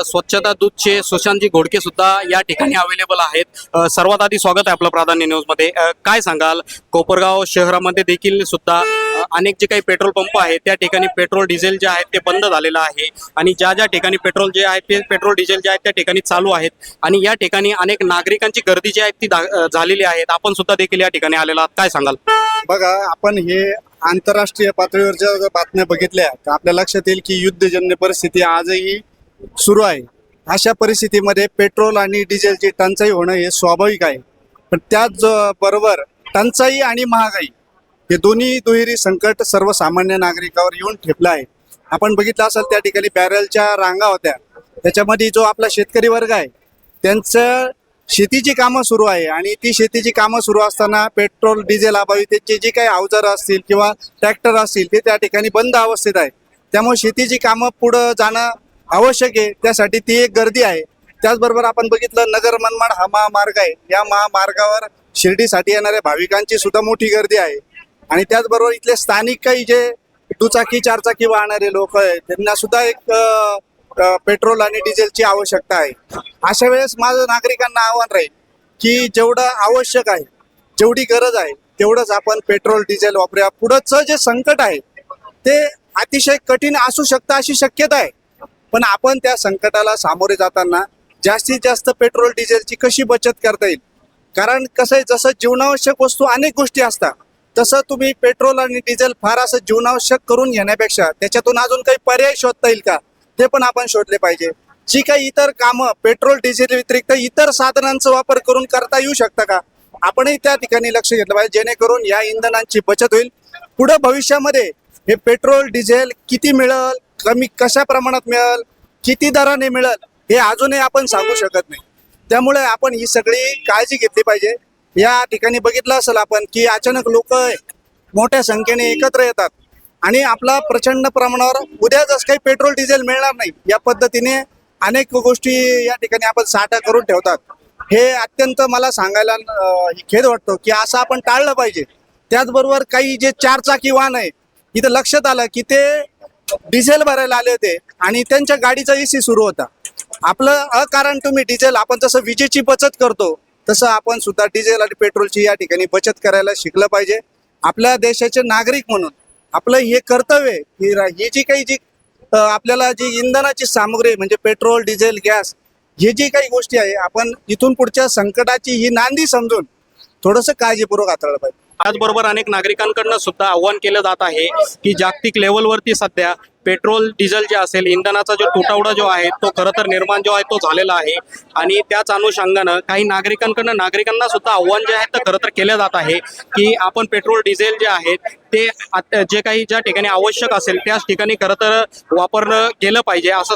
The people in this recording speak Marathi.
स्वच्छता दूतचे सुशांतजी घोडके सुद्धा या ठिकाणी अवेलेबल आहेत। सर्वात आधी स्वागत आहे आपलं प्राधान्य न्यूज मध्ये। काय सांगाल, कोपरगाव शहरामध्ये देखील सुद्धा अनेक जे काही पेट्रोल पंप आहेत त्या ठिकाणी पेट्रोल डिझेल जे आहेत ते बंद झालेलं आहे आणि ज्या ठिकाणी पेट्रोल जे आहे ते पेट्रोल डिझेल जे आहेत त्या ठिकाणी चालू आहेत आणि या ठिकाणी अनेक नागरिकांची गर्दी जी आहे ती झालेली आहे। आपण सुद्धा देखील या ठिकाणी आलेला आहात, काय सांगाल? बघा, आपण हे आंतरराष्ट्रीय पातळीवरच्या जर बातम्या बघितल्या तर आपल्या लक्षात येईल की युद्धजन्य परिस्थिती आजही सुरू आहे। अशा परिस्थितीमध्ये पेट्रोल आणि डिझेलची टंचाई होणं हे स्वाभाविक आहे, पण त्याच बरोबर टंचाई आणि महागाई हे दोन्ही दुहेरी संकट सर्वसामान्य नागरिकावर येऊन ठेपलं आहे। आपण बघितलं असेल त्या ठिकाणी बॅरलच्या रांगा होत्या, त्याच्यामध्ये जो आपला शेतकरी वर्ग आहे त्यांचं शेतीची कामं सुरू आहे आणि ती शेतीची कामं सुरू असताना पेट्रोल डिझेल अभावी त्यांचे जे काही अवजार असतील किंवा ट्रॅक्टर असतील ते त्या ठिकाणी बंद अवस्थेत आहे। त्यामुळे शेतीची कामं पुढं जाणं आवश्यक आहे, त्यासाठी ती एक गर्दी आहे। त्याचबरोबर आपण बघितलं नगर मनमाड हा महामार्ग आहे, या महामार्गावर शिर्डीसाठी येणाऱ्या भाविकांची सुद्धा मोठी गर्दी आहे आणि त्याचबरोबर इथले स्थानिक काही जे दुचाकी चारचाकी वाहणारे लोक आहेत त्यांना सुद्धा एक पेट्रोल आणि डिझेलची आवश्यकता आहे। अशा वेळेस माझं नागरिकांना आव्हान राहील की जेवढं आवश्यक आहे, जेवढी गरज आहे तेवढंच आपण पेट्रोल डिझेल वापरूया। पुढचं जे संकट आहे ते अतिशय कठीण असू शकतं अशी शक्यता आहे, पण आपण त्या संकटाला सामोरे जाताना जास्तीत जास्त पेट्रोल डिझेलची कशी बचत करता येईल, कारण कसं आहे, जसं जीवनावश्यक वस्तू अनेक गोष्टी असतात तसं तुम्ही पेट्रोल आणि डिझेल फार असं जीवनावश्यक करून घेण्यापेक्षा त्याच्यातून अजून काही पर्याय शोधता येईल का ते पण आपण शोधले पाहिजे। जी काही इतर कामं पेट्रोल डिझेल व्यतिरिक्त इतर साधनांचा वापर करून करता येऊ शकता का, आपणही त्या ठिकाणी लक्ष घेतलं पाहिजे, जेणेकरून या इंधनांची बचत होईल। पुढे भविष्यामध्ये हे पेट्रोल डिझेल किती मिळेल, कमी कशा प्रमाणात मिळेल, किती दराने मिळेल हे अजूनही आपण सांगू शकत नाही। त्यामुळे आपण ही सगळी काळजी घेतली पाहिजे। या ठिकाणी बघितलं असेल आपण की अचानक लोक मोठ्या संख्येने एकत्र येतात आणि आपला प्रचंड प्रमाणावर उद्या जसं काही पेट्रोल डिझेल मिळणार नाही या पद्धतीने अनेक गोष्टी या ठिकाणी आपण साठा करून ठेवतात। हे अत्यंत मला सांगायला खेद वाटतो की असं आपण टाळलं पाहिजे। त्याचबरोबर काही जे चारचाकी वाहन आहे इथं लक्षात आलं की ते डिझेल भरायला आले होते आणि त्यांच्या गाडीचा एसी सुरू होता। आपलं अकारण तुम्ही डिझेल, आपण जसं विजेची बचत करतो तसं आपण सुद्धा डिझेल आणि पेट्रोलची या ठिकाणी बचत करायला शिकलं पाहिजे। आपल्या देशाचे नागरिक म्हणून आपलं हे कर्तव्य आहे की ही जी काही आपल्याला जी इंधनाची सामग्री म्हणजे पेट्रोल डिझेल गॅस हे जी काही गोष्टी आहे आपण इथून पुढच्या संकटाची ही नांदी समजून थोडंसं काळजीपूर्वक हाताळलं पाहिजे। त्याचबरोबर अनेक नागरिकांकडून सुद्धा आव्हान केलं जात आहे की जागतिक लेवलवरती सध्या पेट्रोल डिझेल जे असेल इंधनाचा जो तुटवडा जो आहे तो खरं तर निर्माण जो आहे तो झालेला आहे आणि त्याच अनुषंगानं काही नागरिकांना सुद्धा आव्हान जे आहे ते खरं तर केलं जात आहे की आपण पेट्रोल डिझेल जे आहेत ते जे काही ज्या ठिकाणी आवश्यक असेल त्याच ठिकाणी खरं तर वापरणं केलं पाहिजे असं